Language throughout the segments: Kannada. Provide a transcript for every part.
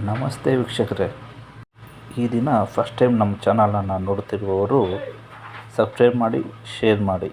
ನಮಸ್ತೆ ವೀಕ್ಷಕರೇ, ಈ ದಿನ ಫಸ್ಟ್ ಟೈಮ್ ನಮ್ಮ ಚಾನಲನ್ನು ನೋಡುತ್ತಿರುವವರು ಸಬ್ಸ್ಕ್ರೈಬ್ ಮಾಡಿ, ಶೇರ್ ಮಾಡಿ.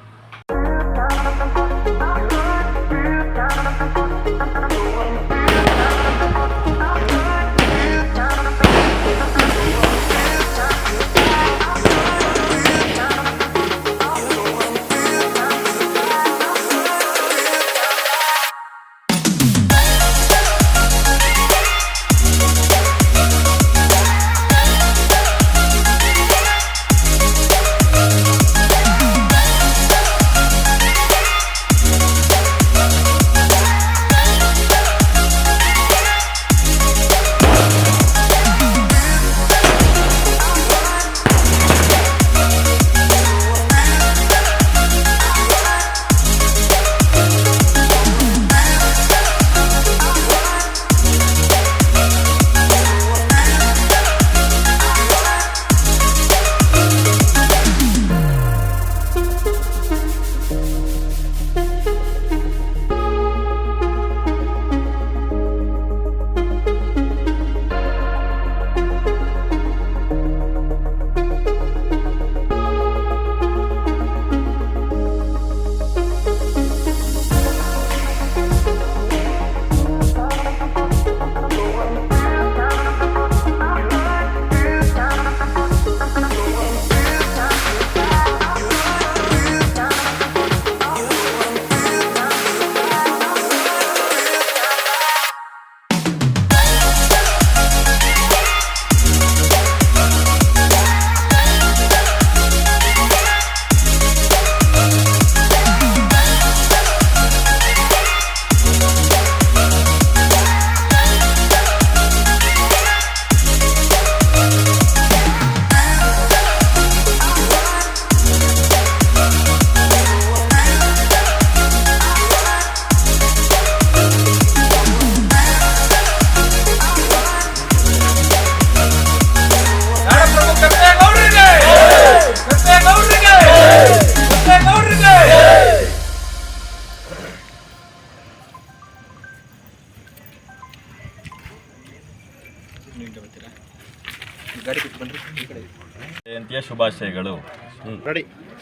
ಜಯಂತಿಯ ಶುಭಾಶಯಗಳು.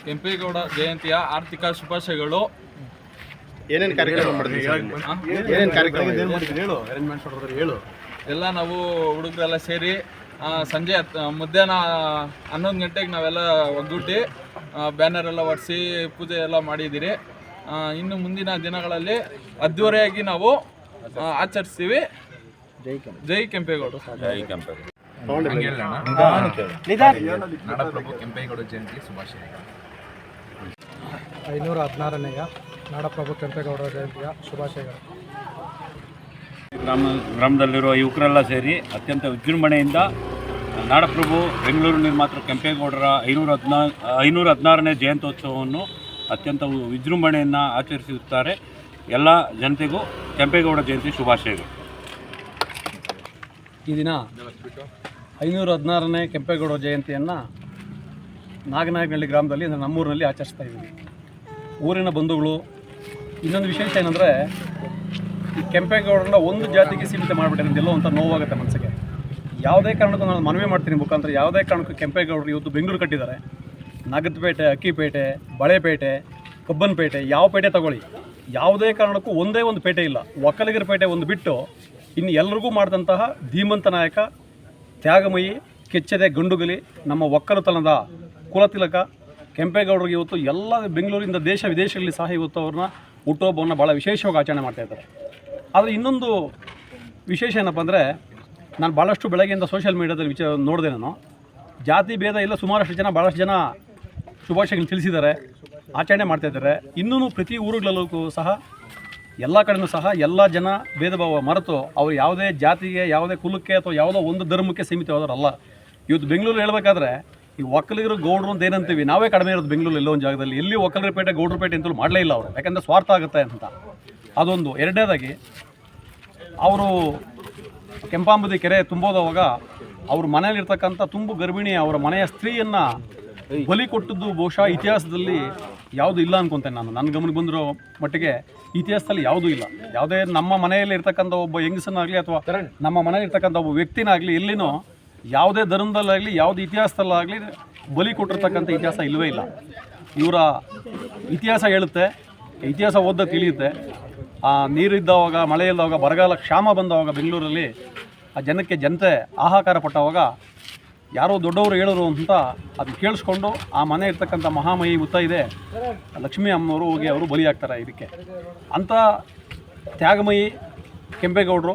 ಕೆಂಪೇಗೌಡ ಜಯಂತಿಯ ಆರ್ಥಿಕ ಶುಭಾಶಯಗಳು. ಏನೇನು ಕಾರ್ಯಕ್ರಮ ಮಾಡಿದ್ರಿ? ಎಲ್ಲ ನಾವು ಹುಡುಗರೆಲ್ಲ ಸೇರಿ ಸಂಜೆ ಮಧ್ಯಾಹ್ನ 11 ಗಂಟೆಗೆ ನಾವೆಲ್ಲ ಒಗ್ಗೂಡಿ ಬ್ಯಾನರ್ ಎಲ್ಲ ಹೊರಿಸಿ ಪೂಜೆ ಎಲ್ಲ ಮಾಡಿದ್ದೀರಿ. ಇನ್ನು ಮುಂದಿನ ದಿನಗಳಲ್ಲಿ ಅದ್ದೂರಿಯಾಗಿ ನಾವು ಆಚರಿಸ್ತೀವಿ. ಜೈ ಕೆಂಪೇಗೌಡ. ಜೈ ಕೆಂಪೇಗೌಡ. ನಾಡಪ್ರಭು ಕೆಂಪೇಗೌಡ ಜಯಂತಿ ಶುಭಾಶಯಗಳು. 516ನೇಯ ನಾಡಪ್ರಭು ಕೆಂಪೇಗೌಡ ಜಯಂತಿಯ ಶುಭಾಶಯಗಳು. ಗ್ರಾಮದಲ್ಲಿರುವ ಯುವಕರೆಲ್ಲ ಸೇರಿ ಅತ್ಯಂತ ವಿಜೃಂಭಣೆಯಿಂದ ನಾಡಪ್ರಭು ಬೆಂಗಳೂರು ನಿರ್ಮಾತೃ ಕೆಂಪೇಗೌಡರ 516ನೇ ಜಯಂತ್ಯೋತ್ಸವವನ್ನು ಅತ್ಯಂತ ವಿಜೃಂಭಣೆಯನ್ನು ಆಚರಿಸುತ್ತಾರೆ. ಎಲ್ಲ ಜನತೆಗೂ ಕೆಂಪೇಗೌಡ ಜಯಂತಿ ಶುಭಾಶಯಗಳು. ಈ ದಿನ 516ನೇ ಕೆಂಪೇಗೌಡ ಜಯಂತಿಯನ್ನು ನಾಗನಹಳ್ಳಿ ಗ್ರಾಮದಲ್ಲಿ ಅಂದರೆ ನಮ್ಮೂರಿನಲ್ಲಿ ಆಚರಿಸ್ತಾ ಇದ್ದೀವಿ. ಊರಿನ ಬಂಧುಗಳು. ಇನ್ನೊಂದು ವಿಶೇಷ ಏನಂದರೆ, ಈ ಕೆಂಪೇಗೌಡರನ್ನ ಒಂದು ಜಾತಿಗೆ ಸೀಮಿತ ಮಾಡಿಬಿಟ್ಟಿರೋದೆಲ್ಲ ಅಂತ ನೋವಾಗುತ್ತೆ ಮನಸ್ಸಿಗೆ. ಯಾವುದೇ ಕಾರಣಕ್ಕೂ ನಾನು ಮನವಿ ಮಾಡ್ತೀನಿ ಮುಖಾಂತರ, ಯಾವುದೇ ಕಾರಣಕ್ಕೂ ಕೆಂಪೇಗೌಡರು ಇವತ್ತು ಬೆಂಗಳೂರು ಕಟ್ಟಿದ್ದಾರೆ. ನಗರಪೇಟೆ, ಅಕ್ಕಿಪೇಟೆ, ಬಳೆಪೇಟೆ, ಕಬ್ಬನ್ಪೇಟೆ, ಯಾವ ಪೇಟೆ ತಗೊಳ್ಳಿ, ಯಾವುದೇ ಕಾರಣಕ್ಕೂ ಒಂದೇ ಒಂದು ಪೇಟೆ ಇಲ್ಲ. ಒಕ್ಕಲಿಗರ ಪೇಟೆ ಒಂದು ಬಿಟ್ಟು ಇನ್ನು ಎಲ್ಲರಿಗೂ ಮಾಡಿದಂತಹ ಧೀಮಂತ ನಾಯಕ, ತ್ಯಾಗಮಯಿ, ಕೆಚ್ಚದೆ ಗಂಡುಗಲಿ, ನಮ್ಮ ಒಕ್ಕಲುತನದ ಕುಲತಿಲಕ ಕೆಂಪೇಗೌಡರಿಗೆ ಇವತ್ತು ಎಲ್ಲ ಬೆಂಗಳೂರಿಂದ ದೇಶ ವಿದೇಶಗಳಲ್ಲಿ ಸಹ ಇವತ್ತು ಅವ್ರನ್ನ ಹುಟ್ಟುಹಬ್ಬವನ್ನು ಭಾಳ ವಿಶೇಷವಾಗಿ ಆಚರಣೆ ಮಾಡ್ತಾಯಿದ್ದಾರೆ. ಆದರೆ ಇನ್ನೊಂದು ವಿಶೇಷ ಏನಪ್ಪ ಅಂದರೆ, ನಾನು ಭಾಳಷ್ಟು ಬೆಳಗ್ಗೆಯಿಂದ ಸೋಷಿಯಲ್ ಮೀಡಿಯಾದಲ್ಲಿ ನೋಡಿದೆ. ನಾನು ಜಾತಿ ಭೇದ ಇಲ್ಲ, ಸುಮಾರಷ್ಟು ಜನ ಭಾಳಷ್ಟು ಜನ ಶುಭಾಶಯಗಳು ತಿಳಿಸಿದ್ದಾರೆ, ಆಚರಣೆ ಮಾಡ್ತಾಯಿದ್ದಾರೆ. ಇನ್ನೂ ಪ್ರತಿ ಊರುಗಳಲ್ಲೂ ಸಹ ಎಲ್ಲ ಕಡೆಯೂ ಸಹ ಎಲ್ಲ ಜನ ಭೇದ ಭಾವ ಮರೆತು ಅವರು ಯಾವುದೇ ಜಾತಿಗೆ, ಯಾವುದೇ ಕುಲಕ್ಕೆ ಅಥವಾ ಯಾವುದೋ ಒಂದು ಧರ್ಮಕ್ಕೆ ಸೀಮಿತವಾದವರಲ್ಲ. ಇವತ್ತು ಬೆಂಗಳೂರು ಹೇಳಬೇಕಾದ್ರೆ ಈ ಒಕ್ಕಲಿಗರು ಗೌಡ್ರು ಅಂತ ಏನಂತೀವಿ, ನಾವೇ ಕಡಿಮೆ ಇರೋದು ಬೆಂಗಳೂರು ಎಲ್ಲೋ ಒಂದು ಜಾಗದಲ್ಲಿ. ಎಲ್ಲಿ ಒಕ್ಕಲಿಗರ ಪೇಟೆ, ಗೌಡ್ರ ಪೇಟೆ ಅಂತಲೂ ಮಾಡಲೇ ಇಲ್ಲ ಅವರು, ಯಾಕಂದರೆ ಸ್ವಾರ್ಥ ಆಗುತ್ತೆ ಅಂತ. ಅದೊಂದು. ಎರಡನೇದಾಗಿ ಅವರು ಕೆಂಪಾಂಬುದಿ ಕೆರೆ ತುಂಬೋದವಾಗ ಅವ್ರ ಮನೆಯಲ್ಲಿರ್ತಕ್ಕಂಥ ತುಂಬು ಗರ್ಭಿಣಿ ಅವರ ಮನೆಯ ಸ್ತ್ರೀಯನ್ನು ಬಲಿ ಕೊಟ್ಟದ್ದು ಬಹುಶಃ ಇತಿಹಾಸದಲ್ಲಿ ಯಾವುದು ಇಲ್ಲ ಅನ್ಕೊತೇನೆ ನಾನು. ನನ್ನ ಗಮನಕ್ಕೆ ಬಂದಿರೋ ಮಟ್ಟಿಗೆ ಇತಿಹಾಸದಲ್ಲಿ ಯಾವುದೂ ಇಲ್ಲ. ಯಾವುದೇ ನಮ್ಮ ಮನೆಯಲ್ಲಿ ಇರ್ತಕ್ಕಂಥ ಒಬ್ಬ ಹೆಂಗಸನಾಗಲಿ ಅಥವಾ ನಮ್ಮ ಮನೆಯಲ್ಲಿ ಇರ್ತಕ್ಕಂಥ ಒಬ್ಬ ವ್ಯಕ್ತಿನಾಗಲಿ ಎಲ್ಲಿನೂ ಯಾವುದೇ ಧರ್ಮದಲ್ಲಾಗಲಿ ಯಾವುದೇ ಇತಿಹಾಸದಲ್ಲಾಗಲಿ ಬಲಿ ಕೊಟ್ಟಿರ್ತಕ್ಕಂಥ ಇತಿಹಾಸ ಇಲ್ಲವೇ ಇಲ್ಲ. ಇವರ ಇತಿಹಾಸ ಹೇಳುತ್ತೆ, ಇತಿಹಾಸ ಓದ ತಿಳಿಯುತ್ತೆ. ನೀರಿದ್ದವಾಗ, ಮಳೆ ಇಲ್ಲವಾಗ, ಬರಗಾಲ ಕ್ಷಾಮ ಬಂದವಾಗ ಬೆಂಗಳೂರಲ್ಲಿ ಆ ಜನತೆ ಹಾಹಾಕಾರ ಪಟ್ಟವಾಗ ಯಾರೋ ದೊಡ್ಡವರು ಹೇಳೋರು ಅಂತ ಅದು ಕೇಳಿಸ್ಕೊಂಡು ಆ ಮನೆ ಇರ್ತಕ್ಕಂಥ ಮಹಾಮಯಿ ಮುತ್ತೈದೆ ಲಕ್ಷ್ಮೀ ಅಮ್ಮನವರು ಹೋಗಿ ಅವರು ಬಲಿಯಾಗ್ತಾರೆ ಇದಕ್ಕೆ. ಅಂಥ ತ್ಯಾಗಮಯಿ ಕೆಂಪೇಗೌಡರು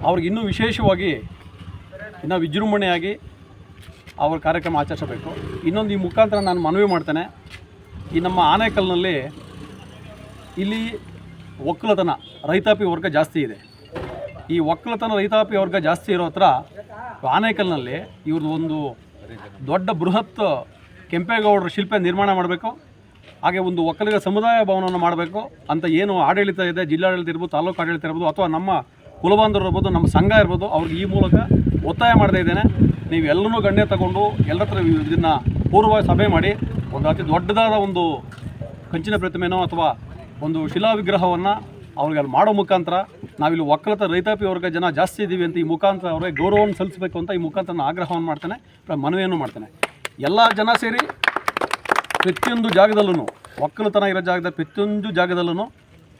ಅವ್ರಿಗೆ ಇನ್ನೂ ವಿಶೇಷವಾಗಿ ಇನ್ನೂ ವಿಜೃಂಭಣೆಯಾಗಿ ಅವ್ರ ಕಾರ್ಯಕ್ರಮ ಆಚರಿಸಬೇಕು. ಇನ್ನೊಂದು ಈ ಮುಖಾಂತರ ನಾನು ಮನವಿ ಮಾಡ್ತೇನೆ, ಈ ನಮ್ಮ ಆನೇಕಲ್ನಲ್ಲಿ ಇಲ್ಲಿ ಒಕ್ಕಲತನ ರೈತಾಪಿ ವರ್ಗ ಜಾಸ್ತಿ ಇದೆ. ಈ ಒಕ್ಕಲತನ ರೈತಾಪಿ ವರ್ಗ ಜಾಸ್ತಿ ಇರೋ ಹತ್ರ ಆನೇಕಲ್ನಲ್ಲಿ ಇವ್ರದ್ದು ಒಂದು ದೊಡ್ಡ ಬೃಹತ್ ಕೆಂಪೇಗೌಡರ ಶಿಲ್ಪ ನಿರ್ಮಾಣ ಮಾಡಬೇಕು. ಹಾಗೆ ಒಂದು ಒಕ್ಕಲಿಗ ಸಮುದಾಯ ಭವನವನ್ನು ಮಾಡಬೇಕು ಅಂತ ಏನು ಆಡಳಿತ ಇದೆ, ಜಿಲ್ಲಾಡಳಿತ ಇರ್ಬೋದು, ತಾಲೂಕು ಆಡಳಿತ ಇರ್ಬೋದು, ಅಥವಾ ನಮ್ಮ ಕುಲಬಾಂಧವರು ಇರ್ಬೋದು, ನಮ್ಮ ಸಂಘ ಇರ್ಬೋದು, ಅವ್ರಿಗೆ ಈ ಮೂಲಕ ಒತ್ತಾಯ ಮಾಡ್ತಾ ಇದ್ದೇನೆ. ನೀವು ಎಲ್ಲರೂ ಗಣ್ಯ ತಗೊಂಡು ಎಲ್ಲರ ಹತ್ರ ಇದನ್ನು ಪೂರ್ವ ಸಭೆ ಮಾಡಿ ಒಂದು ಅತಿ ದೊಡ್ಡದಾದ ಒಂದು ಕಂಚಿನ ಪ್ರತಿಮೆನೋ ಅಥವಾ ಒಂದು ಶಿಲಾ ವಿಗ್ರಹವನ್ನು ಅವ್ರಿಗೆ ಅಲ್ಲಿ ಮಾಡೋ ಮುಖಾಂತರ ನಾವಿಲ್ಲಿ ಒಕ್ಕಲತ ರೈತಾಪಿ ವರ್ಗ ಜನ ಜಾಸ್ತಿ ಇದ್ದೀವಿ ಅಂತ ಈ ಮುಖಾಂತರ ಅವರಿಗೆ ಗೌರವವನ್ನು ಸಲ್ಲಿಸಬೇಕು ಅಂತ ಈ ಮುಖಾಂತರ ನಾನು ಆಗ್ರಹವನ್ನು ಮಾಡ್ತೇನೆ, ಮನವಿಯನ್ನು ಮಾಡ್ತೇನೆ. ಎಲ್ಲ ಜನ ಸೇರಿ ಪ್ರತಿಯೊಂದು ಜಾಗದಲ್ಲೂ ಒಕ್ಕಲತನ ಇರೋ ಜಾಗದ ಪ್ರತಿಯೊಂದು ಜಾಗದಲ್ಲೂ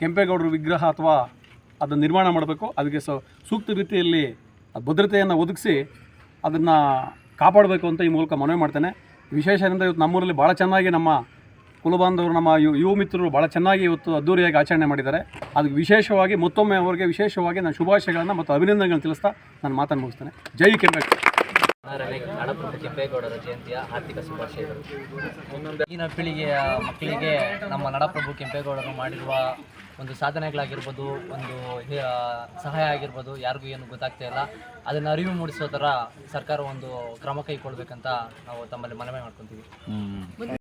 ಕೆಂಪೇಗೌಡರ ವಿಗ್ರಹ ಅಥವಾ ಅದನ್ನು ನಿರ್ಮಾಣ ಮಾಡಬೇಕು. ಅದಕ್ಕೆ ಸೂಕ್ತ ರೀತಿಯಲ್ಲಿ ಭದ್ರತೆಯನ್ನು ಒದಗಿಸಿ ಅದನ್ನು ಕಾಪಾಡಬೇಕು ಅಂತ ಈ ಮೂಲಕ ಮನವಿ ಮಾಡ್ತೇನೆ. ವಿಶೇಷ ಏನಂದರೆ ಇವತ್ತು ನಮ್ಮೂರಲ್ಲಿ ಭಾಳ ಚೆನ್ನಾಗಿ ನಮ್ಮ ಕುಲಬಾಂಧವರು, ನಮ್ಮ ಯುವ ಮಿತ್ರರು ಭಾಳ ಚೆನ್ನಾಗಿ ಇವತ್ತು ಅದ್ದೂರಿಯಾಗಿ ಆಚರಣೆ ಮಾಡಿದ್ದಾರೆ. ಅದಕ್ಕೆ ವಿಶೇಷವಾಗಿ ಮತ್ತೊಮ್ಮೆ ಅವರಿಗೆ ವಿಶೇಷವಾಗಿ ನಾನು ಶುಭಾಶಯಗಳನ್ನು ಮತ್ತು ಅಭಿನಂದನೆಗಳನ್ನು ತಿಳಿಸ್ತಾ ನಾನು ಮಾತನ್ನು ಮುಗಿಸ್ತೇನೆ. ಜೈ ಕೆಂಪೇಗೌಡ. ನಾಡಪ್ರಭು ಕೆಂಪೇಗೌಡರ ಜಯಂತಿಯ ಆರ್ಥಿಕ ಶುಭಾಶಯಗಳು. ಈಗಿನ ಪೀಳಿಗೆಯ ಮಕ್ಕಳಿಗೆ ನಮ್ಮ ನಾಡಪ್ರಭು ಕೆಂಪೇಗೌಡರು ಮಾಡಿರುವ ಒಂದು ಸಾಧನೆಗಳಾಗಿರ್ಬೋದು, ಒಂದು ಸಹಾಯ ಆಗಿರ್ಬೋದು, ಯಾರಿಗೂ ಏನು ಗೊತ್ತಾಗ್ತಾ ಇಲ್ಲ. ಅದನ್ನು ಅರಿವು ಮೂಡಿಸೋ ಥರ ಸರ್ಕಾರ ಒಂದು ಕ್ರಮ ಕೈಗೊಳ್ಬೇಕಂತ ನಾವು ತಮ್ಮಲ್ಲಿ ಮನವಿ ಮಾಡ್ಕೊತೀವಿ.